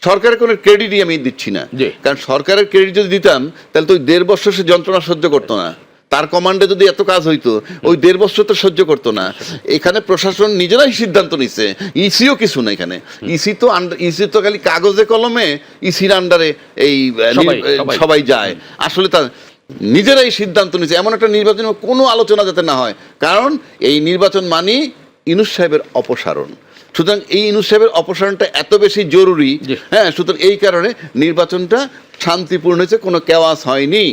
সরকারের কোনো ক্রেডিটই আমি দিচ্ছি না, কারণ সরকারের ক্রেডিট যদি দিতাম তাহলে তো ওই 1.5 বছর সে যন্ত্রণা সহ্য করতো না। তার কমান্ডে যদি এত কাজ হইতো ওই 1.5 বছর তো সহ্য করতো না। এখানে প্রশাসন নিজেরাই সিদ্ধান্ত নিছে, ইসিও কিছু না এখানে। ইসি তো খালি কাগজে কলমে ইসির আন্ডারে এই সবাই যায়, আসলে তার নিজেরাই সিদ্ধান্ত নিছে। এমন একটা নির্বাচন কোনো আলোচনা যাতে না হয়, কারণ এই নির্বাচন মানি ইউনূস সাহেবের অপসারণ। সুতরাং এই ইউনূস সাহেবের অপসারণটা এত বেশি জরুরি, হ্যাঁ, সুতরাং এই কারণে নির্বাচনটা শান্তিপূর্ণ হয়েছে, কোনো কেওয়াস হয়নি।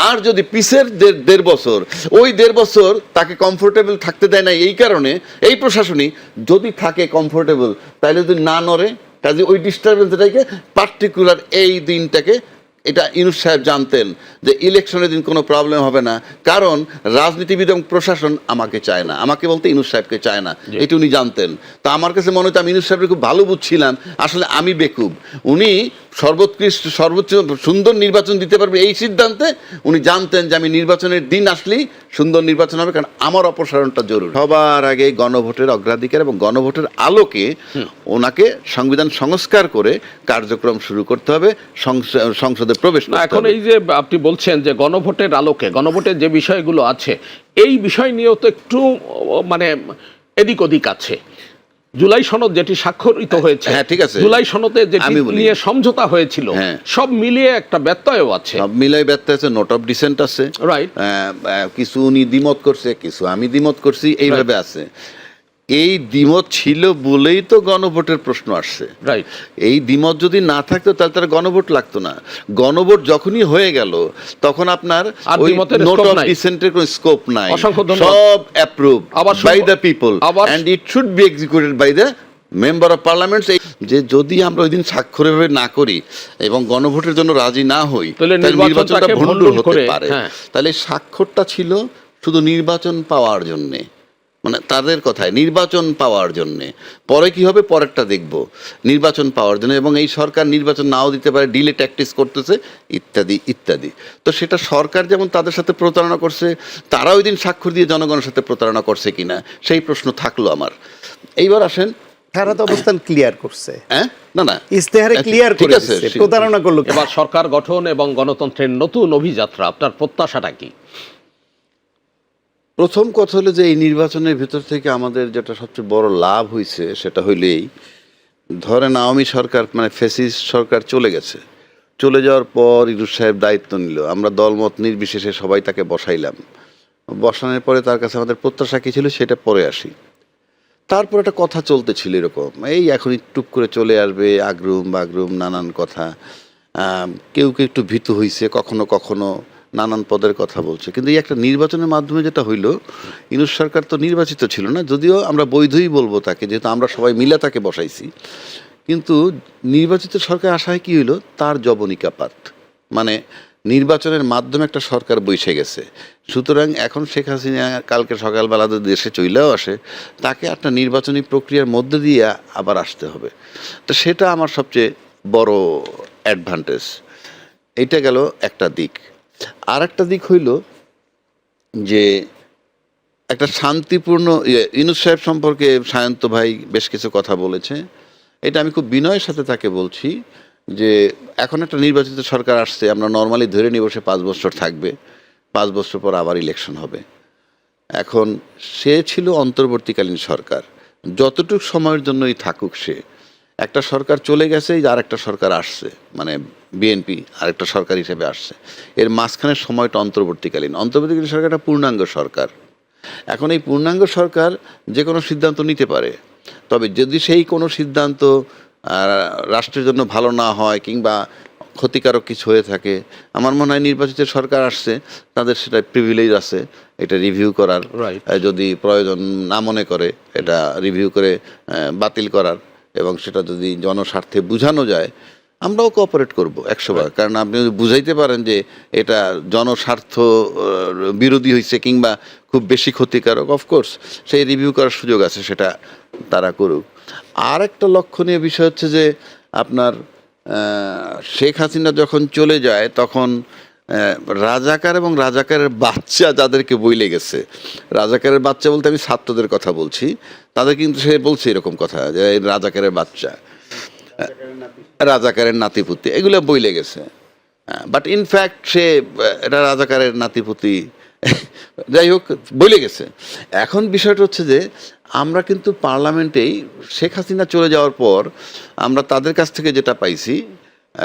আর যদি পিসের 1.5 বছর, ওই 1.5 বছর তাকে কমফোর্টেবল থাকতে দেয় না, এই কারণে এই প্রশাসনই যদি থাকে কমফোর্টেবল, তাহলে যদি না নড়ে, কাজে ওই ডিস্টারবেন্সটাকে পার্টিকুলার এই দিনটাকে, এটা ইউনূস সাহেব জানতেন যে ইলেকশনের দিন কোনো প্রবলেম হবে না, কারণ রাজনীতিবিদ এবং প্রশাসন আমাকে চায় না, আমাকে বলতে ইউনূস সাহেবকে চায় না, এটা উনি জানতেন। তা আমার কাছে মনে হতো আমি ইউনূস সাহেবকে খুব ভালো বুঝছিলাম, আসলে আমি বেকুব। উনি সর্বোচ্চ সুন্দর নির্বাচন দিতে পারবে এই সিদ্ধান্তে উনি জানতেন যে আমি নির্বাচনের দিন আসলেই সুন্দর নির্বাচন হবে, কারণ আমার অপসারণটা জরুরি। সবার আগে গণভোটের অগ্রাধিকার এবং গণভোটের আলোকে ওনাকে সংবিধান সংস্কার করে কার্যক্রম শুরু করতে হবে, সংসদে প্রবেশ করতে হবে। এখন এই যে আপনি বলছেন যে গণভোটের আলোকে, গণভোটের যে বিষয়গুলো আছে এই বিষয় নিয়েও তো একটু মানে এদিক ওদিক আছে। জুলাই সনদ যেটি স্বাক্ষরিত হয়েছে, হ্যাঁ ঠিক আছে, জুলাই সনদে যেটি নিয়ে সমঝোতা হয়েছিল, সব মিলিয়ে একটা ব্যত্যয়ও আছে। সব মিলিয়ে ব্যত্যয় আছে, নোট অফ ডিসেন্ট আছে, রাইট, কিছু উনি দ্বিমত করছে, কিছু আমি দ্বিমত করছি, এইভাবে আছে। এই দ্বিমত ছিল বলেই তো গণভোটের প্রশ্ন আসছে। রাইট, এই দ্বিমত যদি না থাকতো তাহলে তার গণভোট লাগতো না। গণভোট যখনই হয়ে গেল তখন আপনার ওই নোট অফ ডিসেন্টের কোনো স্কোপ নাই, সব approved by the people and it should be executed by the member of parliament. যে যদি আমরা ওই দিন স্বাক্ষরভাবে না করি এবং গণভোটের জন্য রাজি না হই, তাহলে নির্বাচনটা ভণ্ডুল হতে পারে। তাহলে স্বাক্ষরটা ছিল শুধু নির্বাচন পাওয়ার জন্যে, মানে তাদের কথায় নির্বাচন পাওয়ার জন্যে। পরে কি হবে পরেরটা দেখব, নির্বাচন পাওয়ার জন্য। এবং এই সরকার নির্বাচন নাও দিতে পারে, ডিলে ট্যাকটিস করতেছে, ইত্যাদি ইত্যাদি। তো সেটা সরকার যেমন তাদের সাথে প্রতারণা করছে, তারা ওই দিন স্বাক্ষর দিয়ে জনগণের সাথে প্রতারণা করছে কিনা সেই প্রশ্ন থাকলো আমার। এইবার আসেন, তারা তো অবস্থান ক্লিয়ার করছে, হ্যাঁ না না ইস্তেহারে ক্লিয়ার করেছে প্রতারণা করলো। এবার সরকার গঠন এবং গণতন্ত্রের নতুন অভিযাত্রা, আপনার প্রত্যাশাটা কি? প্রথম কথা হলো যে এই নির্বাচনের ভিতর থেকে আমাদের যেটা সবচেয়ে বড় লাভ হয়েছে সেটা হইলেই, ধরেন আওয়ামী সরকার মানে ফ্যাসিস্ট সরকার চলে গেছে, চলে যাওয়ার পর ইউনূস সাহেব দায়িত্ব নিল, আমরা দলমত নির্বিশেষে সবাই তাকে বসাইলাম। বসানোর পরে তার কাছে আমাদের প্রত্যাশা কী ছিল সেটা পরে আসি। তারপর একটা কথা চলতেছিল এরকম, এই এখন টুক করে চলে আসবে, আগরুম বাগরুম নানান কথা, কেউ কেউ একটু ভীতু হয়েছে, কখনো কখনো নানান পদের কথা বলছে। কিন্তু এই একটা নির্বাচনের মাধ্যমে যেটা হইল, ইউনূস সরকার তো নির্বাচিত ছিল না, যদিও আমরা বৈধই বলবো তাকে, যেহেতু আমরা সবাই মিলে তাকে বসাইছি। কিন্তু নির্বাচিত সরকার আসায় কি হইলো, তার জবনিকাপাত, মানে নির্বাচনের মাধ্যমে একটা সরকার বসে গেছে। সুতরাং এখন শেখ হাসিনা কালকে সকালবেলা দেশে চইলেও আসে, তাকে একটা নির্বাচনী প্রক্রিয়ার মধ্যে দিয়ে আবার আসতে হবে। তো সেটা আমার সবচেয়ে বড় অ্যাডভান্টেজ। এইটা গেল একটা দিক। আর একটা দিক হইল যে একটা শান্তিপূর্ণ ইউনূস সাহেব সম্পর্কে সায়ন্ত ভাই বেশ কিছু কথা বলেছে, এটা আমি খুব বিনয়ের সাথে তাকে বলছি যে এখন একটা নির্বাচিত সরকার আসছে, আমরা নর্মালি ধরে নিব সে 5 বছর থাকবে, 5 বছর পর আবার ইলেকশন হবে। এখন সে ছিল অন্তর্বর্তীকালীন সরকার, যতটুকু সময়ের জন্যই থাকুক সে, একটা সরকার চলে গেছে, আর একটা সরকার আসছে, মানে বিএনপি আরেকটা সরকার হিসেবে আসছে, এর মাঝখানের সময়টা অন্তর্বর্তীকালীন সরকারটা পূর্ণাঙ্গ সরকার। এখন এই পূর্ণাঙ্গ সরকার যে কোনো সিদ্ধান্ত নিতে পারে, তবে যদি সেই কোনো সিদ্ধান্ত রাষ্ট্রের জন্য ভালো না হয় কিংবা ক্ষতিকারক কিছু হয়ে থাকে, আমার মনে হয় নির্বাচিত সরকার আসছে, তাদের সেটা প্রিভিলেজ আছে এটা রিভিউ করার, যদি প্রয়োজন না মনে করে এটা রিভিউ করে বাতিল করার, এবং সেটা যদি জনস্বার্থে বোঝানো যায় আমরাও কোঅপারেট করব 100 বার। কারণ আপনি যদি বুঝাইতে পারেন যে এটা জনস্বার্থ বিরোধী হয়েছে কিংবা খুব বেশি ক্ষতিকারক, অফকোর্স সেই রিভিউ করার সুযোগ আছে, সেটা তারা করুক। আর একটা লক্ষণীয় বিষয় হচ্ছে যে আপনার শেখ হাসিনা যখন চলে যায় তখন রাজাকার এবং রাজাকারের বাচ্চা যাদেরকে বইলে গেছে, রাজাকারের বাচ্চা বলতে আমি ছাত্রদের কথা বলছি, তাদের কিন্তু সে বলছে এরকম কথা যে রাজাকারের বাচ্চা, রাজাকারের নাতিপুতি, এগুলো বইলে গেছে। বাট ইনফ্যাক্ট সে এটা রাজাকারের নাতিপুতি যাই হোক বলে গেছে। এখন বিষয়টা হচ্ছে যে আমরা কিন্তু পার্লামেন্টেই শেখ হাসিনা চলে যাওয়ার পর আমরা তাদের কাছ থেকে যেটা পাইছি,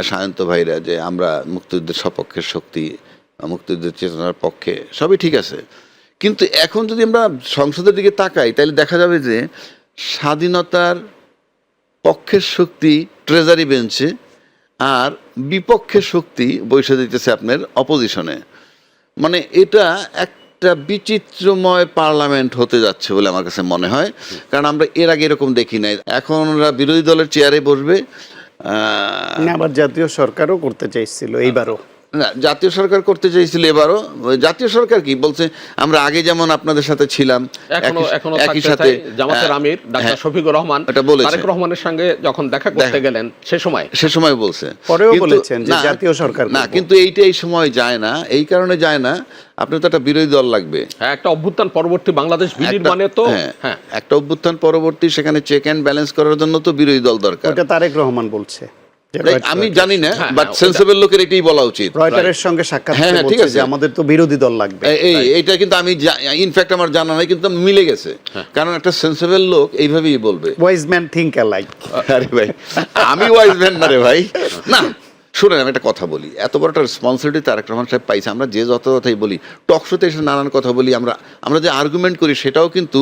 সায়ন্ত ভাইরা, যে আমরা মুক্তিযুদ্ধের সপক্ষের শক্তি, মুক্তিযুদ্ধের চেতনার পক্ষে, সবই ঠিক আছে। কিন্তু এখন যদি আমরা সংসদের দিকে তাকাই তাহলে দেখা যাবে যে স্বাধীনতার পক্ষের শক্তি ট্রেজারি বেঞ্চে আর বিপক্ষের শক্তি বৈশা দিতেছে আপনার অপোজিশনে। মানে এটা একটা বিচিত্রময় পার্লামেন্ট হতে যাচ্ছে বলে আমার কাছে মনে হয়, কারণ আমরা এর আগে এরকম দেখি নাই। এখন ওরা বিরোধী দলের চেয়ারে বসবে। আবার জাতীয় সরকারও করতে চাইছিল এইবারও। না, জাতীয় সরকার করতে চাইছিল এবারও। জাতীয় সরকার কি বলছে, আমরা আগে যেমন আপনাদের সাথে ছিলাম এখনো একই সাথে। জামাতের আমির ডাক্তার শফিকুর রহমান তারেক রহমানের সঙ্গে যখন দেখা করতে গেলেন সে সময় বলছে, পরেও বলেছেন যে জাতীয় সরকার না, কিন্তু এইটা এই সময় যায় না। এই কারণে যায় না, আপনার তো একটা বিরোধী দল লাগবে। একটা অভ্যুত্থান পরবর্তী বাংলাদেশ বিনির্মাণে তো একটা অভ্যুত্থান পরবর্তী, সেখানে চেক অ্যান্ড ব্যালেন্স করার জন্য তো বিরোধী দল দরকার। ওটা তারেক রহমান বলছে, আমি জানি না, বাট সেন্সিবল লোকের এটাই বলা উচিত। রয়টারের সঙ্গে সাক্ষাৎ ঠিক আছে, আমাদের তো বিরোধী দল লাগবে। এইটা কিন্তু আমি ইনফ্যাক্ট আমার জানা নাই, কিন্তু মিলে গেছে। কারণ একটা সেন্সিবল লোক এইভাবেই বলবে। Wise man think alike. আরে ভাই, আমি ওয়াইজ ম্যান না রে ভাই। না শুনেন, আমি একটা কথা বলি, এত বড় একটা রেসপন্সিবিলিটি তারেক রহমান সাহেব পাইছে। আমরা যে যত কথাই বলি, টক শোতে এসে নানান কথা বলি, আমরা যে আর্গুমেন্ট করি সেটাও কিন্তু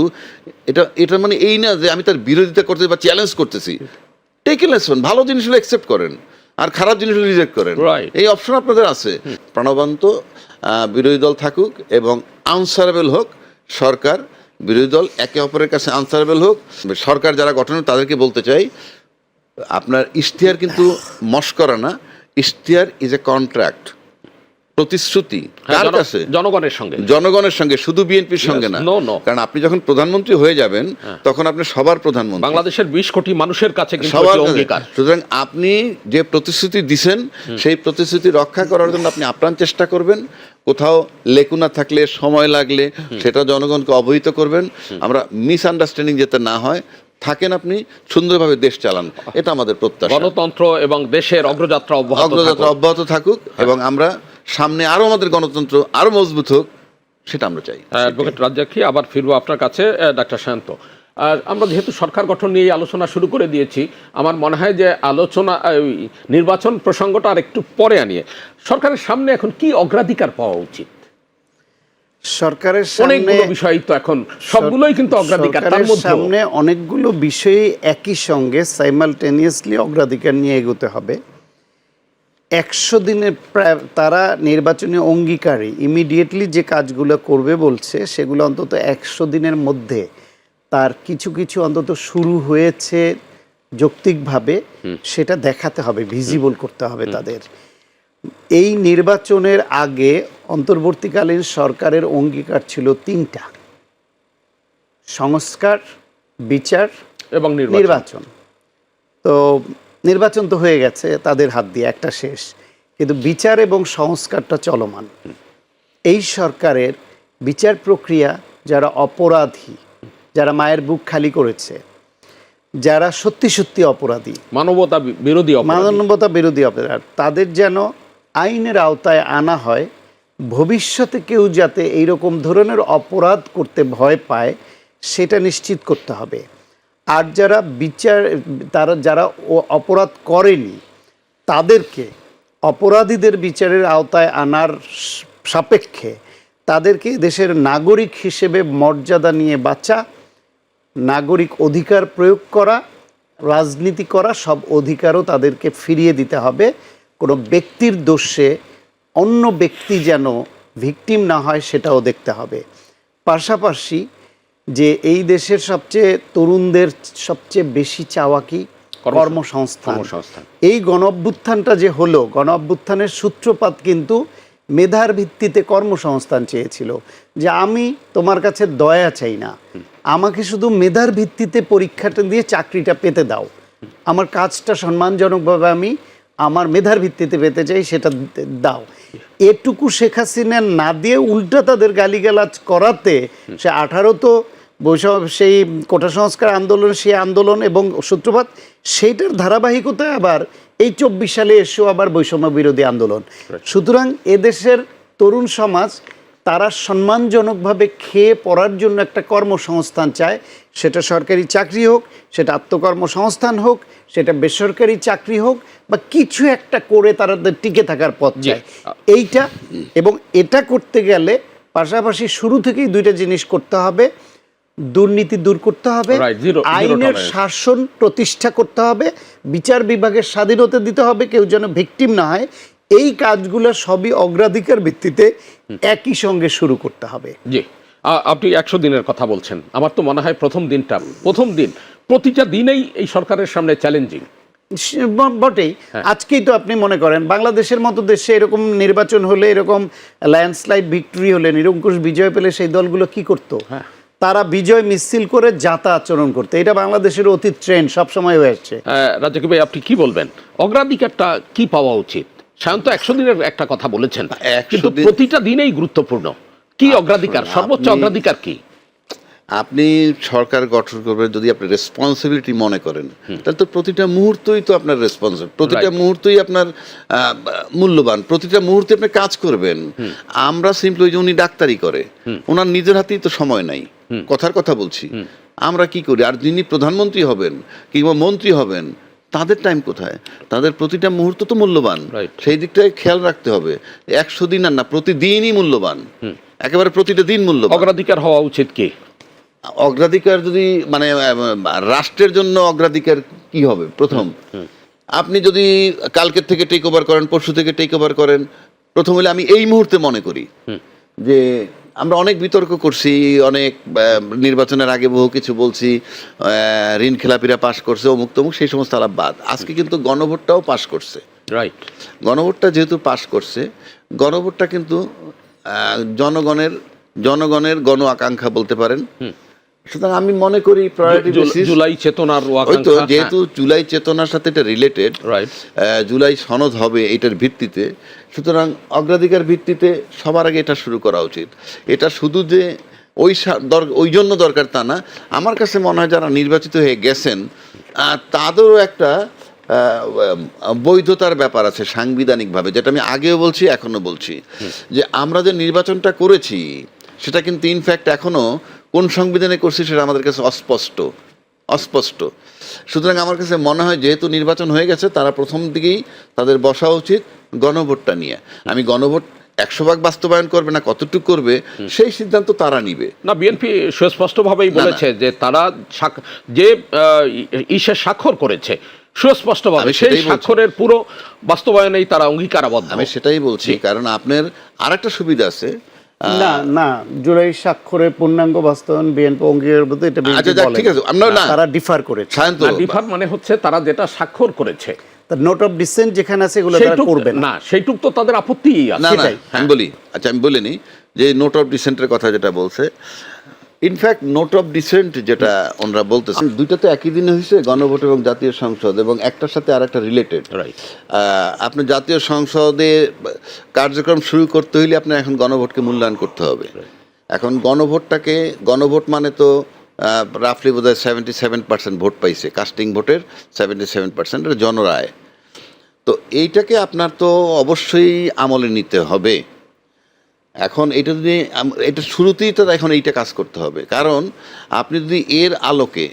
এটা মানে এই না যে আমি তার বিরোধিতা করতে বা চ্যালেঞ্জ করতেছি। টেক এ লেসন, ভালো জিনিসগুলো অ্যাকসেপ্ট করেন আর খারাপ জিনিসগুলো রিজেক্ট করেন, এই অপশন আপনাদের আছে। প্রাণবন্ত বিরোধী দল থাকুক এবং আনসারেবল হোক সরকার, বিরোধী দল একে অপরের কাছে আনসারেবল হোক। সরকার যারা গঠন তাদেরকে বলতে চাই, আপনার ইশতেহার কিন্তু মশকরা না, ইশতেহার ইজ এ কন্ট্রাক্ট, প্রতিশ্রুতি কার কাছে? জনগণের সঙ্গে, শুধু বিএনপির সঙ্গে না। কারণ আপনি যখন প্রধানমন্ত্রী হয়ে যাবেন তখন আপনি সবার প্রধানমন্ত্রী, বাংলাদেশের 20 কোটি মানুষের কাছে সবার অঙ্গীকার। সুতরাং আপনি যে প্রতিশ্রুতি দিছেন সেই প্রতিশ্রুতি রক্ষা করার জন্য আপনি আপ্রাণ চেষ্টা করবেন। কোথাও লেকুনা থাকলে, সময় লাগলে সেটা জনগণকে অবহিত করবেন। আমরা মিসআন্ডারস্ট্যান্ডিং যাতে না হয়, থাকেন আপনি সুন্দরভাবে দেশ চালান, এটা আমাদের প্রত্যাশা। গণতন্ত্র এবং দেশের অগ্রযাত্রা অব্যাহত থাকুক এবং আমরা সামনে আরো আমাদের গণতন্ত্র আরো মজবুত হোক, সেটা আমরা চাই। অ্যাডভোকেট রাজ্জাকী, আবার ফিরবো আপনার কাছে। ডাক্তার শান্ত, আর আমরা যেহেতু সরকার গঠন নিয়ে আলোচনা শুরু করে দিয়েছি, আমার মনে হয় যে আলোচনা নির্বাচন প্রসঙ্গটা আর একটু পরে আনিয়ে সরকারের সামনে এখন কি অগ্রাধিকার পাওয়া উচিত? সরকারের অনেকগুলো বিষয় তো এখন সবগুলোই কিন্তু অগ্রাধিকার, তার মধ্যে সামনে অনেকগুলো বিষয়ে একই সঙ্গে সাইমালটেনিয়াসলি অগ্রাধিকার নিয়ে এগোতে হবে। 100 দিনের তারা নির্বাচনী অঙ্গীকারী ইমিডিয়েটলি যে কাজগুলো করবে বলছে, সেগুলো অন্তত 100 দিনের মধ্যে তার কিছু কিছু অন্তত শুরু হয়েছে যৌক্তিকভাবে, সেটা দেখাতে হবে, ভিজিবল করতে হবে তাদের। এই নির্বাচনের আগে অন্তর্বর্তীকালীন সরকারের অঙ্গীকার ছিল 3টা: সংস্কার, বিচার এবং নির্বাচন। তো নির্বাচন তো হয়ে গেছে তাদের হাত দিয়ে, একটা শেষ, কিন্তু বিচার এবং সংস্কারটা চলমান। এই সরকারের বিচার প্রক্রিয়া, যারা অপরাধী, যারা মায়ের বুক খালি করেছে, যারা সত্যি সত্যি অপরাধী, মানবতা বিরোধী অপরাধ, তাদের যেন আইনের আওতায় আনা হয়। ভবিষ্যতে কেউ যাতে এইরকম ধরনের অপরাধ করতে ভয় পায় সেটা নিশ্চিত করতে হবে। আর যারা যারা অপরাধ করেনি তাদেরকে, অপরাধীদের বিচারের আওতায় আনার সাপেক্ষে তাদেরকে দেশের নাগরিক হিসেবে মর্যাদা নিয়ে বাঁচা, নাগরিক অধিকার প্রয়োগ করা, রাজনীতি করা, সব অধিকারও তাদেরকে ফিরিয়ে দিতে হবে। কোনো ব্যক্তির দোষে অন্য ব্যক্তি যেন ভিকটিম না হয় সেটাও দেখতে হবে। পাশাপাশি যে এই দেশের সবচেয়ে তরুণদের সবচেয়ে বেশি চাওয়া কি? কর্মসংস্থান। এই গণ অভ্যুত্থানটা যে হলো, গণ অভ্যুত্থানের সূত্রপাত কিন্তু মেধার ভিত্তিতে কর্মসংস্থান চেয়েছিল, যে আমি তোমার কাছে দয়া চাই না, আমাকে শুধু মেধার ভিত্তিতে পরীক্ষাটা দিয়ে চাকরিটা পেতে দাও, আমার কাজটা সম্মানজনকভাবে আমি আমার মেধার ভিত্তিতে পেতে চাই, সেটা দাও। এটুকু শেখ হাসিনা না দিয়ে উল্টা তাদের গালিগালাজ করাতে সে 18 তো সেই কোটা সংস্কার আন্দোলন, সেই আন্দোলন এবং সূত্রপাত, সেইটার ধারাবাহিকতায় আবার এই 24 সালে এসেও আবার বৈষম্য বিরোধী আন্দোলন। সুতরাং এদেশের তরুণ সমাজ তারা সম্মানজনকভাবে খেয়ে পড়ার জন্য একটা কর্মসংস্থান চায়, সেটা সরকারি চাকরি হোক, সেটা আত্মকর্মসংস্থান হোক, সেটা বেসরকারি চাকরি হোক, বা কিছু একটা করে তাদের টিকে থাকার পথ চায় এইটা। এবং এটা করতে গেলে পাশাপাশি শুরু থেকেই দুইটা জিনিস করতে হবে, দুর্নীতি দূর করতে হবে, আইনের শাসন প্রতিষ্ঠা করতে হবে, বিচার বিভাগের স্বাধীনতা দিতে হবে, কেউ যেন ভিকটিম না হয়। এই কাজগুলো সবই অগ্রাধিকার ভিত্তিতে একই সঙ্গে শুরু করতে হবে। জি, আপনি 100 দিনের কথা বলছেন। আমার তো মনে হয় প্রথম দিন প্রতিটা দিনেই এই সরকারের সামনে চ্যালেঞ্জিং বটেই। আজকেই তো আপনি মনে করেন বাংলাদেশের মতো দেশে এরকম নির্বাচন হলে, এরকম ল্যান্ডস্লাইড ভিক্টরি হলে, নিরঙ্কুশ বিজয় পেলে সেই দলগুলো কি করতো? তারা বিজয় মিছিল করে যাতা আচরণ করতে। এটা বাংলাদেশের অতীত ট্রেন্ড সবসময় হয়ে আসছে। রাজাকি ভাই, আপনি কি বলবেন? অগ্রাধিকারটা কি পাওয়া উচিত? সায়ন্ত 100 দিনের একটা কথা বলেছেন, কিন্তু প্রতিটা দিনেই গুরুত্বপূর্ণ। কি অগ্রাধিকার, সর্বোচ্চ অগ্রাধিকার কি? আপনি সরকার গঠন করবেন যদি আপনি রেসপন্সিবিলিটি মনে করেন, তাহলে তো প্রতিটা মুহূর্তই তো আপনার রেসপন্সিবল, প্রতিটা মুহূর্তই আপনার মূল্যবান, প্রতিটা মুহূর্তে আপনি কাজ করবেন। আমরা সিম্পলি ওই যে উনি ডাক্তারি করে, ওনার নিজের হাতেই তো সময় নাই, কথার কথা বলছি। আমরা কি করি? আর যিনি প্রধানমন্ত্রী হবেন কিংবা মন্ত্রী হবেন, তাদের টাইম কোথায়? তাদের প্রতিটা মুহূর্ত তো মূল্যবান, সেই দিকটায় খেয়াল রাখতে হবে। 100 দিন আর না, প্রতিদিনই মূল্যবান, একেবারে প্রতিটা দিন মূল্যবান। অগ্রাধিকার হওয়া উচিত কি? অগ্রাধিকার যদি মানে রাষ্ট্রের জন্য অগ্রাধিকার কি হবে? প্রথম, আপনি যদি কালকের থেকে টেক ওভার করেন, পরশু থেকে টেক ওভার করেন, প্রথম হলে আমি এই মুহূর্তে মনে করি যে আমরা অনেক বিতর্ক করছি, অনেক নির্বাচনের আগে বহু কিছু বলছি, ঋণ খেলাপিরা পাশ করছে, অমুক তমুক, সেই সমস্ত আলাপ বাদ। আজকে কিন্তু গণভোটটাও পাশ করছে। রাইট, গণভোটটা যেহেতু পাশ করছে, গণভোটটা কিন্তু জনগণের গণ আকাঙ্ক্ষা বলতে পারেন। সুতরাং আমি মনে করি প্রায়োরিটি বেসিস জুলাই চেতনার হয়তো, যেহেতু জুলাই চেতনার সাথে এটা রিলেটেড, জুলাই সনদ হবে এটার ভিত্তিতে, সুতরাং অগ্রাধিকার ভিত্তিতে সবার আগে এটা শুরু করা উচিত। এটা শুধু যে ওই জন্য দরকার তা না। আমার কাছে মনে হয় যারা নির্বাচিত হয়ে গেছেন তাদেরও একটা বৈধতার ব্যাপার আছে সাংবিধানিকভাবে, যেটা আমি আগেও বলছি, এখনো বলছি, যে আমরা যে নির্বাচনটা করেছি সেটা কিন্তু ইনফ্যাক্ট এখনো কোন সংবিধানে করছি সেটা আমাদের কাছে অস্পষ্ট। সুতরাং আমার কাছে মনে হয় যেহেতু নির্বাচন হয়ে গেছে, তারা প্রথম দিকেই তাদের বসা উচিত গণভোটটা নিয়ে। আমি গণভোট 100% বাস্তবায়ন করবে না কতটুকু করবে সেই সিদ্ধান্ত তারা নিবে না। বিএনপি সুস্পষ্টভাবেই বলেছে যে তারা যে স্বাক্ষর করেছে সুস্পষ্টভাবে সেই স্বাক্ষরের পুরো বাস্তবায়নেই তারা অঙ্গীকারাবদ্ধ। আমি সেটাই বলছি, কারণ আপনার আরেকটা সুবিধা আছে। না, জুলাই স্বাক্ষরের পূর্ণাঙ্গ বাস্তবায়ন বিএনপি অঙ্গীকারবদ্ধ, এটা ঠিক আছে, তারা ডিফার করেছে। ডিফার মানে হচ্ছে তারা যেটা স্বাক্ষর করেছে, নোট অফ ডিসেন্ট যেখানে আছে এগুলো তারা করবে না, সেইটুক তো তাদের আপত্তিই আছে। আমি বলি, আচ্ছা আমি বলিনি যে নোট অফ ডিসেন্টের কথা যেটা বলছে, ইনফ্যাক্ট নোট অফ ডিসেন্ট যেটা ওনারা বলতেছেন, দুইটা তো একই দিনে হয়েছে, গণভোট এবং জাতীয় সংসদ, এবং একটার সাথে আরেকটা রিলেটেড। আপনি জাতীয় সংসদে কার্যক্রম শুরু করতে হইলে আপনার এখন গণভোটকে মূল্যায়ন করতে হবে। এখন গণভোট মানে তো রাফলি বোধ হয় 77% ভোট পাইছে, কাস্টিং ভোটের 77% জনরায়। তো এইটাকে আপনার তো অবশ্যই আমলে নিতে হবে। এখন এটা শুরুতেই তো এখন এইটা কাজ করতে হবে, কারণ আপনি যদি এর আলোকে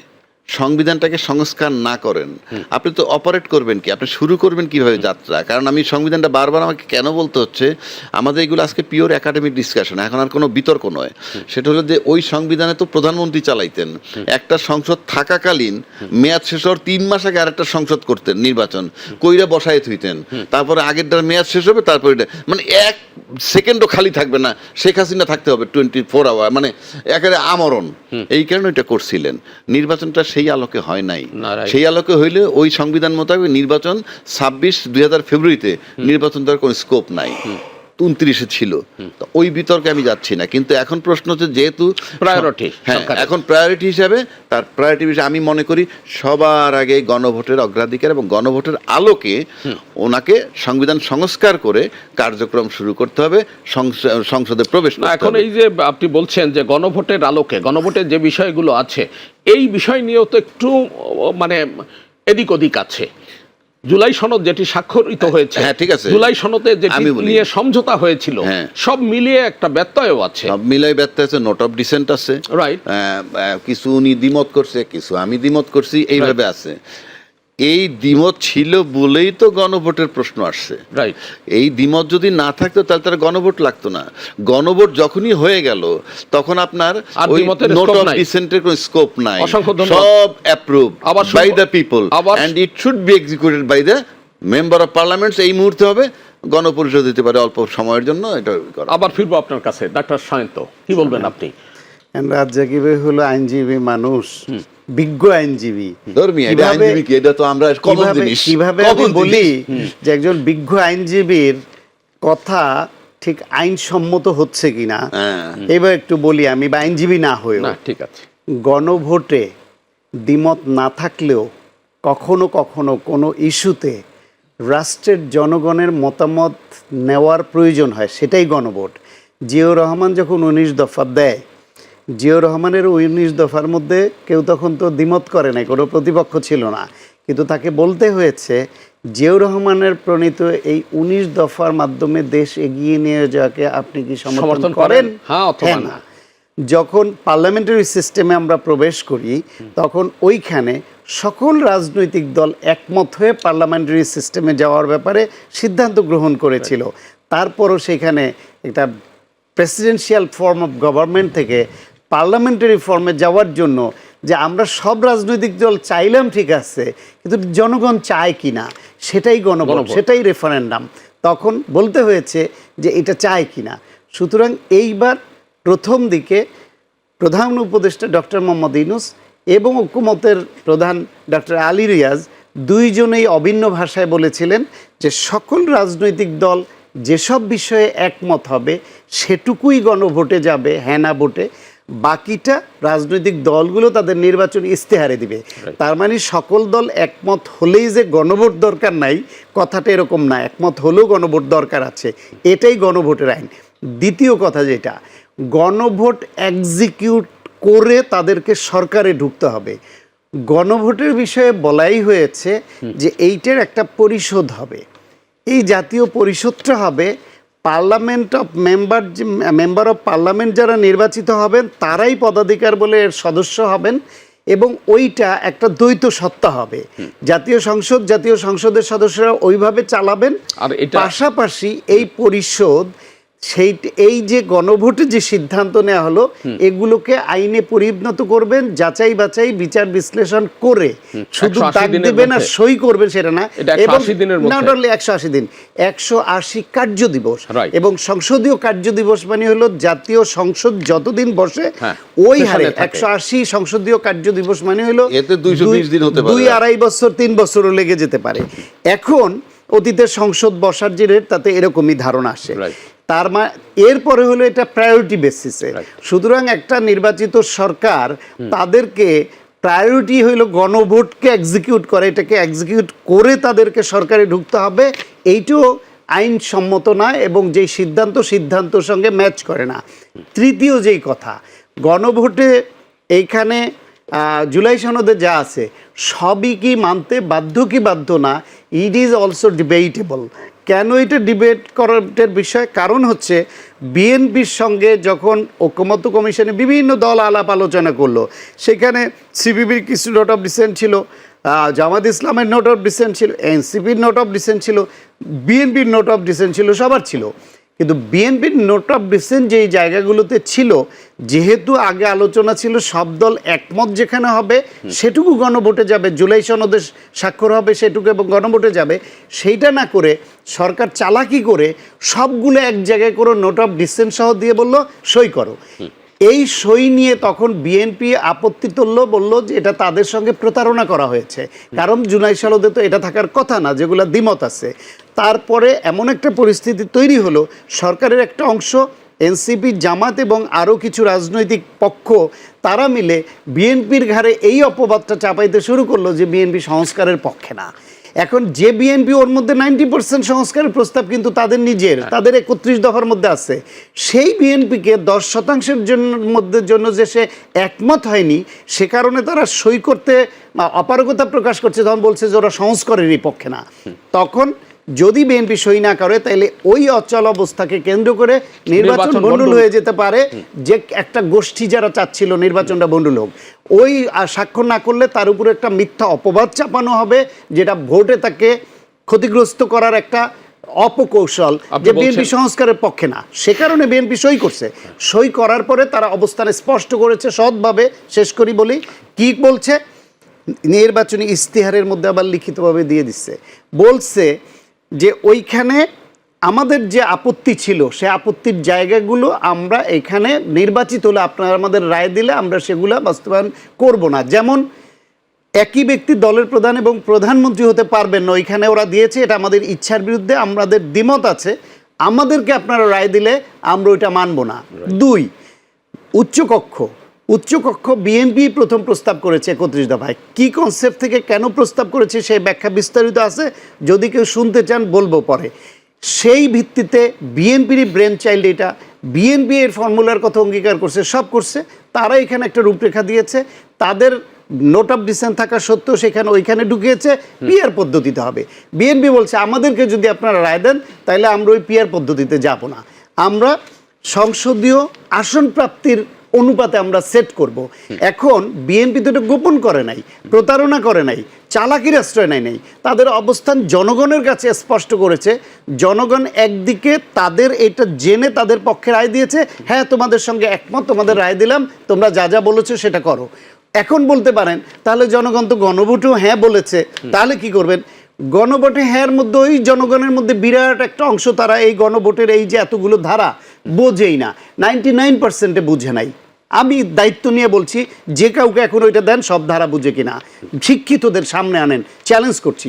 সংবিধানটাকে সংস্কার না করেন, আপনি তো অপারেট করবেন কি, আপনি শুরু করবেন কিভাবে যাত্রা? কারণ আমি সংবিধানটা বারবার আমাকে কেন বলতে হচ্ছে, আমাদের এগুলো আজকে পিওর একাডেমিক ডিসকাশন, এখন আর কোনো বিতর্ক নয়। সেটা হলো যে ওই সংবিধানে তো প্রধানমন্ত্রী চালাইতেন, একটা সংসদ থাকাকালীন মেয়াদ শেষ হওয়ার 3 মাস আগে আরেকটা সংসদ করতেন, নির্বাচন কইরা বসায় থইতেন, তারপরে আগেরটার মেয়াদ শেষ হবে, তারপরে মানে 1 সেকেন্ডও খালি থাকবে না, শেখ হাসিনা থাকতে হবে 24 আওয়ার, মানে একেবারে আমরণ। এই কারণে এটা করছিলেন। নির্বাচনটা সেই আলোকে হয় নাই। সেই আলোকে হইলে ওই সংবিধান মোতাবেক নির্বাচন 26 ফেব্রুয়ারিতে নির্বাচন দেওয়ার কোনো স্কোপ নাই, 29-এ ছিল। ওই বিতর্কে আমি যাচ্ছি না, কিন্তু এখন প্রশ্ন হচ্ছে যেহেতু প্রায়োরিটি, এখন প্রায়োরিটি হিসাবে তার প্রায়োরিটি হিসেবে আমি মনে করি সবার আগে গণভোটের অগ্রাধিকার, এবং গণভোটের আলোকে ওনাকে সংবিধান সংস্কার করে কার্যক্রম শুরু করতে হবে, সংসদে প্রবেশ করতে হবে। এখন এই যে আপনি বলছেন যে গণভোটের আলোকে, গণভোটের যে বিষয়গুলো আছে, এই বিষয় নিয়েও তো একটু মানে এদিক ওদিক আছে। জুলাই সনদ যেটি স্বাক্ষরিত হয়েছে, হ্যাঁ, ঠিক আছে। জুলাই সনদে যেটি আমি বলি। নিয়ে সমঝোতা হয়েছিল, হ্যাঁ। সব মিলিয়ে একটা ব্যত্যয়ও আছে। সব মিলাই ব্যর্থ আছে, নোট অফ ডিসেন্ট আছে, রাইট। কিছু উনি দ্বিমত করছে, কিছু আমি দ্বিমত করছি, এইভাবে আছে। এই দ্বিমত ছিল বলেই তো গণভোটের প্রশ্ন আসছে। রাইট। এই দ্বিমত যদি না থাকতো তাহলে তার গণভোট লাগতো না। গণভোট যখনই হয়ে গেল তখন আপনার আর ওই দ্বিমতের নোট scope অফ নাই। ডিসেন্টের কোনো স্কোপ নাই, অসংখ্য ধন্যবাদ। সব অ্যাপ্রুভ আবার বাই শুনবো- দ্য পিপল আবার- and it should be executed by the member of parliaments. এই মুহূর্তে হবে, গণপরিষদ দিতে পারে অল্প সময়ের জন্য, এটা করা। আবার ফিরবো আপনার কাছে, ডাক্তার সায়ন্ত, কি বলবেন আপনি? রাজ্জাকি ভাই হলো আইনজীবী মানুষ, বিজ্ঞ আইনজীবী। ধর্মীয় এটা কিভাবে- আইনজীবী কি, এটা তো আমরা কমন কিভাবে- জিনিস, কিভাবে আমি common বলি জিনিস। যে একজন বিজ্ঞ আইনজীবীর কথা ঠিক আইনসম্মত হচ্ছে কিনা, হ্যাঁ। এবার একটু বলি আমি, বা আইনজীবী না হয়েও। না, ঠিক আছে। গণভোটে দ্বিমত না থাকলেও কখনো কখনো কোনো ইস্যুতে রাষ্ট্রের জনগণের মতামত নেওয়ার প্রয়োজন হয়, সেটাই গণভোট। জিয়াউর রহমান যখন 19 দফা দেয়, জিয়াউর রহমানের 19 দফার মধ্যে কেউ তখন তো দ্বিমত করে নাই, কোনো প্রতিপক্ষ ছিল না, কিন্তু তাকে বলতে হয়েছে জিয়াউর রহমানের প্রণীত এই 19 দফার মাধ্যমে দেশ এগিয়ে নিয়ে যাওয়াকে আপনি কি সমর্থন করেন? হ্যাঁ অথবা না। যখন পার্লামেন্টারি সিস্টেমে আমরা প্রবেশ করি তখন ওইখানে সকল রাজনৈতিক দল একমত হয়ে পার্লামেন্টারি সিস্টেমে যাওয়ার ব্যাপারে সিদ্ধান্ত গ্রহণ করেছিল। তারপরও সেখানে একটা প্রেসিডেন্সিয়াল ফর্ম অফ গভর্নমেন্ট থেকে পার্লামেন্টারি ফর্মে যাওয়ার জন্য যে আমরা সব রাজনৈতিক দল চাইলাম, ঠিক আছে, কিন্তু জনগণ চায় কি না সেটাই গণভোট, সেটাই রেফারেন্ডাম। তখন বলতে হয়েছে যে এটা চায় কি না। সুতরাং এইবার প্রথম দিকে প্রধান উপদেষ্টা ডক্টর মোহাম্মদ ইউনূস এবং হুকুমতের প্রধান ডক্টর আলী রিয়াজ দুইজনেই অভিন্ন ভাষায় বলেছিলেন যে সকল রাজনৈতিক দল যেসব বিষয়ে একমত হবে সেটুকুই গণভোটে যাবে, হ্যাঁ না ভোটে। বাকিটা রাজনৈতিক দলগুলো তাদের নির্বাচনী ইস্তেহারে দিবে। তার মানে সকল দল একমত হলেই যে গণভোট দরকার নাই, কথাটা এরকম না, একমত হলেও গণভোট দরকার আছে, এটাই গণভোটের আইন। দ্বিতীয় কথা যেটা, গণভোট এক্সিকিউট করে তাদেরকে সরকারে ঢুকতে হবে। গণভোটের বিষয়ে বলাই হয়েছে যে এইটার একটা পরিষদ হবে, এই জাতীয় পরিষদটা হবে parliament of member of parliament যারা নির্বাচিত হবেন তারাই পদাধিকার বলে এর সদস্য হবেন, এবং ওইটা একটা দ্বৈত সত্তা হবে। জাতীয় সংসদের সদস্যরা ওইভাবে চালাবেন, আর এটা পাশাপাশি এই পরিষদ এই যে গণভোটে যে সিদ্ধান্ত নেওয়া হলো এগুলোকে আইনে পরিণত করবেন, যাচাই বাছাই বিচার বিশ্লেষণ করে, শুধু 180 দাগ দিনের দেবেন আর মধ্যে। সই করবেন সেটা না, এটা এবং 180 দিনের মধ্যে। not only 180 দিন, 180 কার্য দিবস। Right. এবং সংসদীয় কার্য দিবস মানে হলো জাতীয় সংসদ যতদিন বসে হ্যাঁ, ওই সেখানে হারে থাকে। 180 সংসদীয় কার্য দিবস মানে হলো এতে 220 দিন হতে পারে। 2-2.5 বছর 3 বছরও লেগে যেতে পারে। এখন অতীতের সংসদ বসার যে রেট তাতে এরকমই ধারণা আসে। Right. তার এরপরে হলো এটা প্রায়োরিটি বেসিসে। সুতরাং একটা নির্বাচিত সরকার তাদেরকে প্রায়োরিটি হইলো গণভোটকে এক্সিকিউট করে, এটাকে এক্সিকিউট করে তাদেরকে সরকারে ঢুকতে হবে, এইটাও আইনসম্মত না এবং যেই সিদ্ধান্তর সঙ্গে ম্যাচ করে না। তৃতীয় যেই কথা, গণভোটে এইখানে জুলাই সনদে যা আছে সবই কি মানতে বাধ্য কি বাধ্য না, ইট ইজ অলসো ডিবেটেবল। কেন এটা ডিবেট করার বিষয়? কারণ হচ্ছে বিএনপির সঙ্গে যখন ঐকমত্য কমিশনে বিভিন্ন দল আলাপ আলোচনা করলো, সেখানে সিপিবির কিছু নোট অফ ডিসেন্ট ছিল, জামাত ইসলামের নোট অফ ডিসেন্ট ছিল, এনসিপির নোট অফ ডিসেন্ট ছিল, বিএনপির নোট অফ ডিসেন্ট ছিল, সবার ছিল। কিন্তু বিএনপির নোট অফ ডিসেন্ট যেই জায়গাগুলোতে ছিল, যেহেতু আগে আলোচনা ছিল সব দল একমত যেখানে হবে সেটুকু গণভোটে যাবে, জুলাই সনদে স্বাক্ষর হবে সেটুকু এবং গণভোটে যাবে, সেইটা না করে সরকার চালাকি করে সবগুলো এক জায়গায় করে নোট অফ ডিসেন্ট সহ দিয়ে বলল সই করো। এই সই নিয়ে তখন বিএনপি আপত্তি তুলল, বলল যে এটা তাদের সঙ্গে প্রতারণা করা হয়েছে, কারণ জুলাই সনদে তো এটা থাকার কথা না, যেগুলো দ্বিমত আছে। তারপরে এমন একটা পরিস্থিতি তৈরি হলো, সরকারের একটা অংশ এনসিপি, জামাত এবং আরও কিছু রাজনৈতিক পক্ষ তারা মিলে বিএনপির ঘাড়ে এই অপবাদটা চাপাইতে শুরু করলো যে বিএনপি সংস্কারের পক্ষে না। এখন যে বিএনপি ওর মধ্যে 90% সংস্কারের প্রস্তাব কিন্তু তাদের নিজের, তাদের 31 দফার মধ্যে আছে। সেই বিএনপিকে 10% জন্য যে সে একমত হয়নি, সে কারণে তারা সই করতে অপারগতা প্রকাশ করছে, তখন বলছে যে ওরা সংস্কারেরই পক্ষে না। তখন যদি বিএনপি সই না করে তাহলে ওই অচল অবস্থাকে কেন্দ্র করে নির্বাচন ভণ্ডুল হয়ে যেতে পারে। যে একটা গোষ্ঠী যারা চাচ্ছিল নির্বাচনটা ভণ্ডুল হোক, ওই স্বাক্ষর না করলে তার উপরে একটা মিথ্যা অপবাদ চাপানো হবে, যেটা ভোটে তাকে ক্ষতিগ্রস্ত করার একটা অপকৌশল, যে বিএনপি সংস্কারের পক্ষে না। সে কারণে বিএনপি সই করছে। সই করার পরে তারা অবস্থান স্পষ্ট করেছে সৎভাবে। শেষ করি বলি, কি বলছে, নির্বাচনী ইস্তেহারের মধ্যে আবার লিখিতভাবে দিয়ে দিচ্ছে, বলছে যে ওইখানে আমাদের যে আপত্তি ছিল সে আপত্তির জায়গাগুলো আমরা এখানে নির্বাচিত হলে আপনারা আমাদের রায় দিলে আমরা সেগুলো বাস্তবায়ন করব না। যেমন একই ব্যক্তি দলের প্রধান এবং প্রধানমন্ত্রী হতে পারবেন না, ওইখানে ওরা দিয়েছে এটা আমাদের ইচ্ছার বিরুদ্ধে, আমাদের দ্বিমত আছে, আমাদেরকে আপনারা রায় দিলে আমরা ওইটা মানব না। 2, উচ্চকক্ষ বিএনপি প্রথম প্রস্তাব করেছে 31 দফায়। কি কনসেপ্ট থেকে কেন প্রস্তাব করেছে সেই ব্যাখ্যা বিস্তারিত আছে, যদি কেউ শুনতে চান বলবো পরে। সেই ভিত্তিতে বিএনপির ব্রেন চাইল্ড এটা, বিএনপি এর ফর্মুলার কথা অঙ্গীকার করছে, সব করছে। তারা এখানে একটা রূপরেখা দিয়েছে, তাদের নোট অফ ডিসেন্ট থাকা সত্ত্বেও সেখানে ওইখানে ঢুকিয়েছে পিআর পদ্ধতিতে হবে। বিএনপি বলছে আমাদেরকে যদি আপনারা রায় দেন তাহলে আমরা ওই পিআর পদ্ধতিতে যাব না, আমরা সংসদীয় আসন প্রাপ্তির অনুপাতে আমরা সেট করব। এখন বিএনপি তো এটা গোপন করে নাই, প্রতারণা করে নাই, চালাকির আশ্রয় নাই, তাদের অবস্থান জনগণের কাছে স্পষ্ট করেছে। জনগণ একদিকে তাদের এটা জেনে তাদের পক্ষে রায় দিয়েছে, হ্যাঁ তোমাদের সঙ্গে একমত, তোমাদের রায় দিলাম, তোমরা যা যা বলেছো সেটা করো। এখন বলতে পারেন তাহলে জনগণ তো গণভোটেও হ্যাঁ বলেছে, তাহলে কি করবেন? গণভোটে হ্যাঁর মধ্যে ওই জনগণের মধ্যে বিরাট একটা অংশ তারা এই গণভোটের এই যে এতগুলো ধারা বোঝেই না, 99% বুঝে নাই। আমি দায়িত্ব নিয়ে বলছি, যে কাউকে এখন ওইটা দেন সব ধারা বুঝে কিনা, শিক্ষিতদের সামনে আনেন, চ্যালেঞ্জ করছি।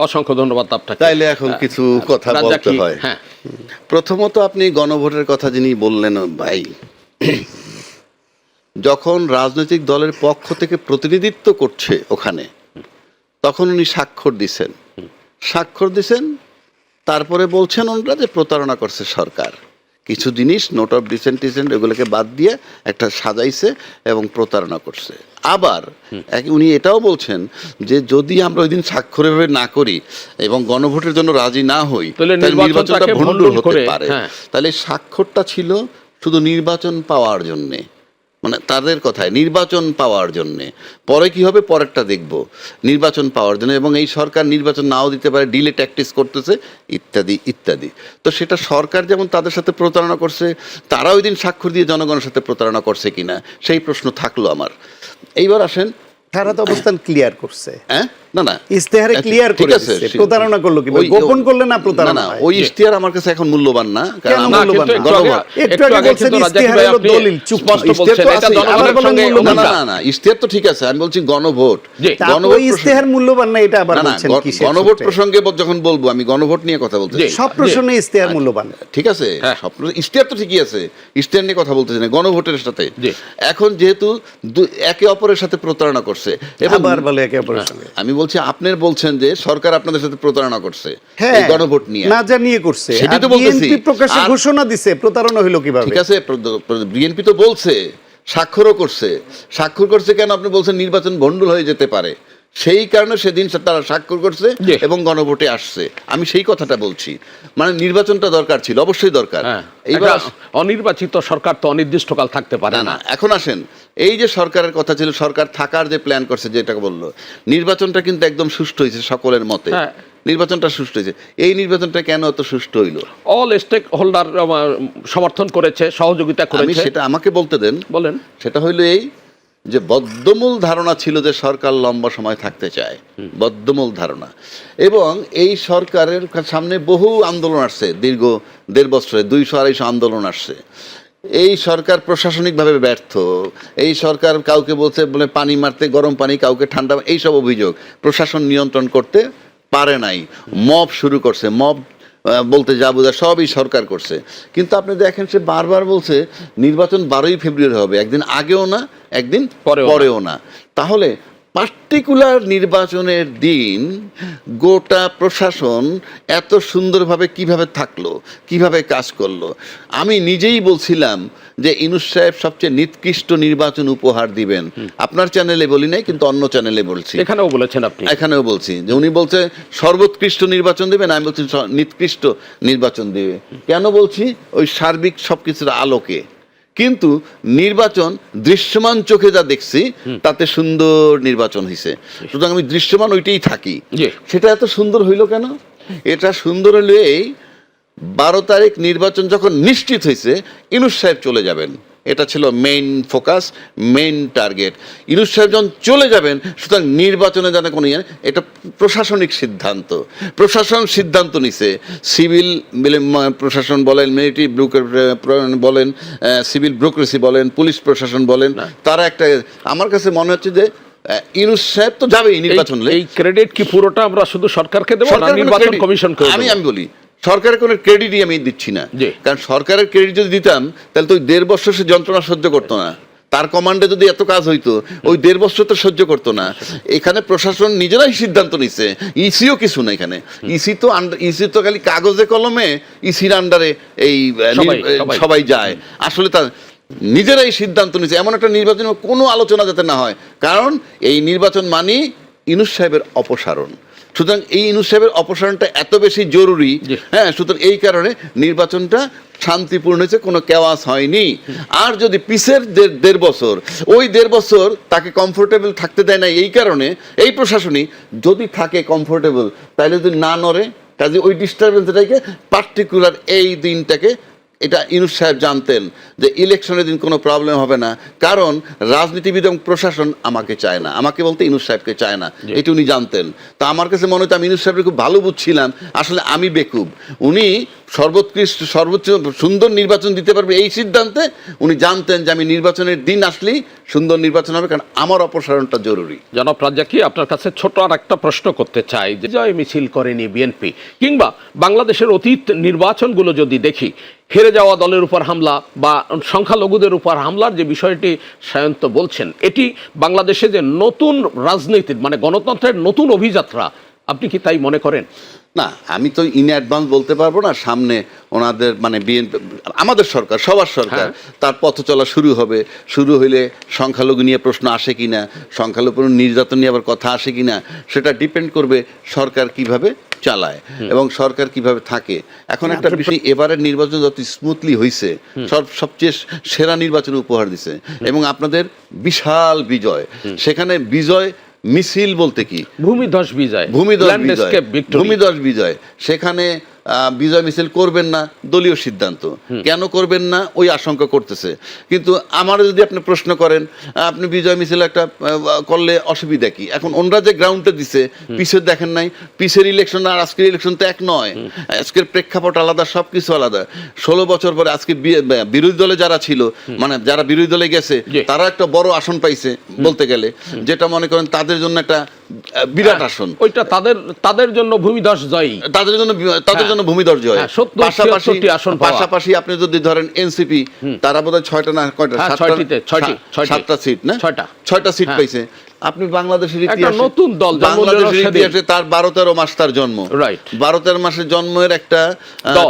অসংখ্য ধন্যবাদ আপনাকে। তাইলে এখন কিছু কথা বলতে হয়। হ্যাঁ, প্রথমত আপনি গণভোটের কথা যিনি বললেন ভাই, যখন রাজনৈতিক দলের পক্ষ থেকে প্রতিনিধিত্ব করছে ওখানে, তখন উনি স্বাক্ষর দিছেন, তারপরে বলছেন ওনারা যে প্রতারণা করছে সরকার, কিছু জিনিস নোট অফ ডিসেন্ট এগুলোকে বাদ দিয়ে একটা সাজাইছে এবং প্রতারণা করছে। আবার উনি এটাও বলছেন যে যদি আমরা ওই দিন স্বাক্ষর না করি এবং গণভোটের জন্য রাজি না হই তাহলে নির্বাচনটা ভণ্ডুল হতে পারে। তাহলে স্বাক্ষরটা ছিল শুধু নির্বাচন পাওয়ার জন্যে, মানে তাদের কথায় নির্বাচন পাওয়ার জন্যে। পরে কি হবে পরেরটা দেখব, নির্বাচন পাওয়ার জন্য, এবং এই সরকার নির্বাচন নাও দিতে পারে, ডিলে ট্যাকটিস করতেছে ইত্যাদি ইত্যাদি। তো সেটা সরকার যেমন তাদের সাথে প্রতারণা করছে, তারা ওই দিন স্বাক্ষর দিয়ে জনগণের সাথে প্রতারণা করছে কিনা সেই প্রশ্ন থাকলো আমার। এইবার আসেন, তারা তো অবস্থান ক্লিয়ার করছে, হ্যাঁ না ইস্তেহারে ক্লিয়ার করে দিচ্ছে, প্রতারণা করলো কি গোপন করলে না প্রতারণা। ওই ইশতেহার আমার কাছে এখন মূল্যবান না, কারণ একটু আগে বলছেন ইস্তেহার হলো দলিল, স্পষ্ট বলছেন এটা জনগণের সঙ্গে। না ইশতেহার তো ঠিক আছে, আমি বলছি গণভোট, ওই ইস্তেহার মূল্যবান না, এটা আবার বলছেন কি? গণভোট প্রসঙ্গে যখন বলবো আমি গণভোট নিয়ে কথা বলতে, সব প্রশ্নে ইস্তেহার মূল্যবান, ঠিক আছে, সব ইশতেহার তো ঠিকই আছে, ইশতেহার নিয়ে কথা বলতেছি না, গণভোটের সাথে। এখন যেহেতু একে অপরের সাথে প্রতারণা করছে, আবার বলে একে অপরের সঙ্গে, আমি বলছি আপনার বলছেন যে সরকার আপনাদের সাথে প্রতারণা করছে এই গণভোট নিয়ে, না জানিয়ে করছে, সেটাই তো বলতেছি। বিএনপি প্রকাশ্যে ঘোষণা দিছে, প্রতারণা হলো কিভাবে? ঠিক আছে, বিএনপি তো বলছে, স্বাক্ষরও করছে। স্বাক্ষর করছে কেন? আপনি বলছেন নির্বাচন ভণ্ডুল হয়ে যেতে পারে, সেই কারণে সেদিন তারা স্বাক্ষর করছে এবং গণভোটে আসছে। আমি সেই কথাটা বলছি, মানে নির্বাচনটা দরকার ছিল, অবশ্যই দরকার। এইবার অনির্বাচিত সরকার তো অনির্দিষ্টকাল থাকতে পারে না। এখন আসেন, এই যে সরকারের কথা ছিল, সরকার থাকার যে প্ল্যান করছে, যেটা বললো, নির্বাচনটা কিন্তু একদম সুষ্ঠু হয়েছে সকলের মতে, নির্বাচনটা সুষ্ঠু হয়েছে। এই নির্বাচনটা কেন এত সুষ্ঠু হইলো? অল স্টেক হোল্ডার সমর্থন করেছে, সহযোগিতা করেছে। সেটা আমাকে বলতে দেন, বলেন। সেটা হইলো এই যে বদ্ধমূল ধারণা ছিল যে সরকার লম্বা সময় থাকতে চায়, বদ্ধমূল ধারণা। এবং এই সরকারের সামনে বহু আন্দোলন আসছে, দীর্ঘ 1.5 বছরে 200-250 আন্দোলন আসছে। এই সরকার প্রশাসনিকভাবে ব্যর্থ, এই সরকার কাউকে বলছে বলে পানি মারতে গরম পানি, কাউকে ঠান্ডা, এইসব অভিযোগ, প্রশাসন নিয়ন্ত্রণ করতে পারে নাই, মব শুরু করছে, মব বলতে যা বোঝা সবই সরকার করছে। কিন্তু আপনি দেখেন সে বারবার বলছে নির্বাচন 12ই ফেব্রুয়ারি হবে, একদিন আগেও না, একদিন পরেও না। তাহলে পার্টিকুলার নির্বাচনের দিন গোটা প্রশাসন এত সুন্দরভাবে কিভাবে থাকলো, কিভাবে কাজ করলো। আমি নিজেই বলছিলাম যে ইউনূস সাহেব সবচেয়ে নিকৃষ্ট নির্বাচন উপহার দিবেন। আপনার চ্যানেলে বলি নাই, কিন্তু অন্য চ্যানেলে বলছি, এখানেও বলেছেন আপনি। এখানেও বলছি যে উনি বলছে সর্বোৎকৃষ্ট নির্বাচন দেবেন, আমি বলছি নিকৃষ্ট নির্বাচন দেবে। কেন বলছি? ওই সার্বিক সবকিছুর আলোকে। কিন্তু নির্বাচন দৃশ্যমান চোখে যা দেখছি তাতে সুন্দর নির্বাচন হয়েছে, সুতরাং আমি দৃশ্যমান ওইটাই থাকি। সেটা এত সুন্দর হইল কেন? এটা সুন্দর হইলে এই 12 তারিখ নির্বাচন যখন নিশ্চিত হয়েছে ইউনূস সাহেব চলে যাবেন, এটা ছিল main focus, main target. Yunus সাহেব যখন চলে যাবেন, সুতরাং নির্বাচনে যেন কোনো এটা প্রশাসনিক সিদ্ধান্ত, প্রশাসন সিদ্ধান্ত নিছে। সিভিল প্রশাসন বলেন, মিলিটারি বলেন, সিভিল ব্যুরোক্রেসি বলেন, পুলিশ প্রশাসন বলেন, তারা একটা, আমার কাছে মনে হচ্ছে যে ইউনূস সাহেব তো যাবেই নির্বাচন। এই ক্রেডিট কি পুরোটা আমরা শুধু সরকারকে দেব না নির্বাচন কমিশনকে? আমি বলি সরকারের কোনো ক্রেডিটই আমি দিচ্ছি না, কারণ সরকারের ক্রেডিট যদি দিতাম তাহলে তো ওই 1.5 বছর সে যন্ত্রণা সহ্য করতো না। তার কমান্ডে যদি এত কাজ হইতো, ওই 1.5 বছর তো সহ্য করতো না। এখানে প্রশাসন নিজেরাই সিদ্ধান্ত নিছে, ইসিও কিছু না এখানে। ইসি তো খালি কাগজে কলমে ইসির আন্ডারে এই সবাই যায়, আসলে তার নিজেরাই সিদ্ধান্ত নিছে। এমন একটা নির্বাচন কোনো আলোচনা যাতে না হয়, কারণ এই নির্বাচন মানে ইউনূস সাহেবের অপসারণ। সুতরাং এই ইউনূস সাহেবের অপসারণটা এত বেশি জরুরি, হ্যাঁ, সুতরাং এই কারণে নির্বাচনটা শান্তিপূর্ণ হয়েছে, কোনো কেওয়াস হয়নি। আর যদি পিসের 1.5 বছর, ওই 1.5 বছর তাকে কমফোর্টেবল থাকতে দেয় না, এই কারণে এই প্রশাসনই যদি থাকে কমফোর্টেবল, তাহলে যদি না নড়ে, কাজে ওই ডিস্টারবেন্সটাকে পার্টিকুলার এই দিনটাকে, এটা ইউনূস সাহেব জানতেন যে ইলেকশনের দিন কোনো প্রবলেম হবে না, কারণ রাজনীতিবিদ এবং প্রশাসন আমাকে চায় না, আমাকে বলতে ইউনূস সাহেবকে চায় না, এটা উনি জানতেন। তা আমার কাছে মনে হতো আমি ইউনূস সাহেবকে খুব ভালো বুঝছিলাম, আসলে আমি বেকুব। উনি সর্বোচ্চ সুন্দর নির্বাচন দিতে পারবে এই সিদ্ধান্তে উনি জানতেন যে আমি নির্বাচনের দিন আসলেই সুন্দর নির্বাচন হবে, কারণ আমার অপসারণটা জরুরি। জনাব রাজ্জাকী, আপনার কাছে ছোট আর একটা প্রশ্ন করতে চাই, যে জয় মিছিল করেনি বিএনপি, কিংবা বাংলাদেশের অতীত নির্বাচনগুলো যদি দেখি, হেরে যাওয়া দলের উপর হামলা বা সংখ্যালঘুদের উপর হামলার যে বিষয়টি সায়ন্ত বলছেন, এটি বাংলাদেশে যে নতুন রাজনীতির মানে গণতন্ত্রের নতুন অভিযাত্রা, আপনি কি তাই মনে করেন? না, আমি তো ইন অ্যাডভান্স বলতে পারবো না। সামনে ওনাদের মানে বিএনপি, আমাদের সরকার, সবার সরকার, তার পথ চলা শুরু হবে। শুরু হইলে সংখ্যালঘু নিয়ে প্রশ্ন আসে কিনা, সংখ্যালঘু নির্যাতন নিয়ে আবার কথা আসে কিনা, সেটা ডিপেন্ড করবে সরকার কিভাবে চালায় এবং সরকার কিভাবে থাকে। এখন একটা বিষয়, এবারের নির্বাচন যত স্মুথলি হয়েছে, সবচেয়ে সেরা নির্বাচন উপহার দিছে এবং আপনাদের বিশাল বিজয়। সেখানে বিজয় মিছিল বলতে কি, ভূমিধস বিজয়, ভূমিধস বিজয়। সেখানে বিজয় মিছিল করবেন না, দলীয় সিদ্ধান্ত। কেন করবেন না ওই আশঙ্কা করতেছে। কিন্তু আমার যদি আপনি প্রশ্ন করেন, আপনি বিজয় মিছিল একটা করলে অসুবিধা কি? এখন ওনরা যে গ্রাউন্ডে দিছে, পিছের দেখেন নাই, পিছের ইলেকশন আর আজকের ইলেকশন তো এক নয়। আজকের প্রেক্ষাপট আলাদা, সব কিছু আলাদা। 16 বছর পরে আজকে বিরোধী দলে যারা ছিল, মানে যারা বিরোধী দলে গেছে, তারা একটা বড় আসন পাইছে বলতে গেলে, যেটা মনে করেন তাদের জন্য একটা বিরাট আসন। ওইটা তাদের জন্য ভূমিধস জয়, তাদের জন্য ভূমিধস জয়। পাশাপাশি আপনি যদি ধরেন এনসিপি, তারা বোধহয় 6টা না কয়টা, 7টা সিট না, 6টা সিট পাইছে। আপনি বাংলাদেশের ইতিহাসে, নতুন দল, বাংলাদেশের ইতিহাসে তার 12-13 মাস তার জন্ম, 12-13 মাসের জন্মের একটা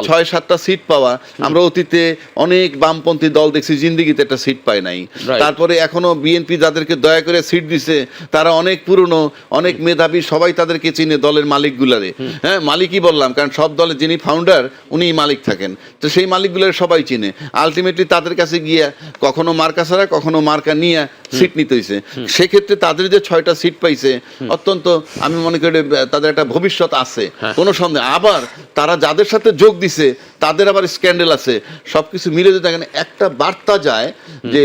6-7টা সিট পাওয়া, আমরা অতীতে অনেক বামপন্থী দল দেখছি জিন্দিগিতে একটা সিট পায় নাই। তারপরে এখনো বিএনপি যাদেরকে দয়া করে সিট দিছে, তারা অনেক পুরনো, অনেক মেধাবী, সবাই তাদেরকে চিনে দলের মালিকগুলারে। হ্যাঁ, মালিকই বললাম, কারণ সব দলে যিনি ফাউন্ডার উনিই মালিক থাকেন, তো সেই মালিকগুলোর সবাই চিনে। আলটিমেটলি তাদের কাছে গিয়া কখনো মার্কা ছাড়া, কখনো মার্কা নিয়ে সিট নিতে হয়েছে। সেক্ষেত্রে তাদের যে 6টা সিট পাইছে, অত্যন্ত আমি মনে করি তাদের একটা ভবিষ্যৎ আছে, কোনো সন্দেহ। আবার তারা যাদের সাথে যোগ দিছে তাদের আবার স্ক্যান্ডেল আছে, সবকিছু মিলে যদি দেখেন একটা বার্তা যায় যে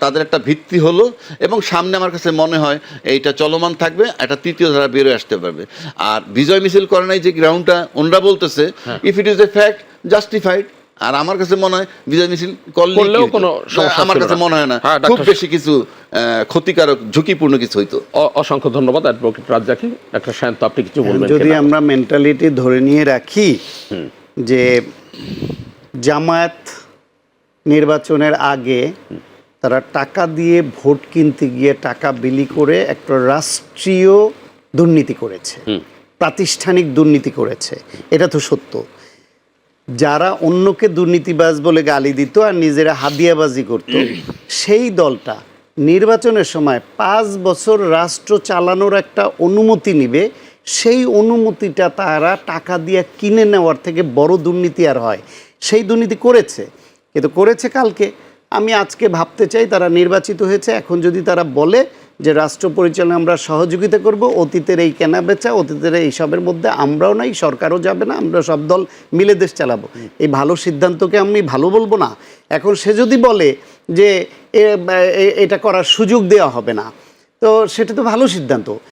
তাদের একটা ভিত্তি হলো, এবং সামনে আমার কাছে মনে হয় এইটা চলমান থাকবে, একটা তৃতীয় ধারা বেরোয় আসতে পারবে। আর বিজয় মিছিল করে নাই যে গ্রাউন্ডটা ওনরা বলতেছে, if it is a fact, justified. আর আমার কাছে মনে হয় বিজয় মিছিল করলেও কোনো সমস্যা, আমার কাছে মনে হয় না খুব বেশি কিছু ক্ষতিকারক, ঝুঁকিপূর্ণ কিছু হইতো। অসংখ্য ধন্যবাদ অ্যাডভোকেট রাজ্জাকী। একটা শান্ত, আপনি কিছু বলবেন? যদি আমরা মেন্টালিটি ধরে নিয়ে রাখি যে জামায়াত নির্বাচনের আগে তারা টাকা দিয়ে ভোট কিনতে গিয়ে টাকা বিলি করে একটা রাষ্ট্রীয় দুর্নীতি করেছে, প্রাতিষ্ঠানিক দুর্নীতি করেছে, এটা তো সত্য। যারা অন্যকে দুর্নীতিবাজ বলে গালি দিত আর নিজেরা হাদিয়াবাজি করত, সেই দলটা নির্বাচনের সময় 5 বছর রাষ্ট্র চালানোর একটা অনুমতি নিবে, সেই অনুমতিটা তারা টাকা দিয়ে কিনে নেওয়ার থেকে বড় দুর্নীতি আর হয়? সেই দুর্নীতি করেছে, কিন্তু করেছে কালকে। আমি আজকে ভাবতে চাই তারা নির্বাচিত হয়েছে, এখন যদি তারা বলে যে রাষ্ট্র পরিচালনায় আমরা সহযোগিতা করব, অতীতের এই কেনাবেচা, অতীতের এইসবের মধ্যে আমরাও নাই, সরকারও যাবে না, আমরা সব দল মিলে দেশ চালাবো, এই ভালো সিদ্ধান্তকে আমি ভালো বলবো না। এখন সে যদি বলে যে এটা করার সুযোগ দেওয়া হবে না, তো সেটা তো ভালো সিদ্ধান্ত।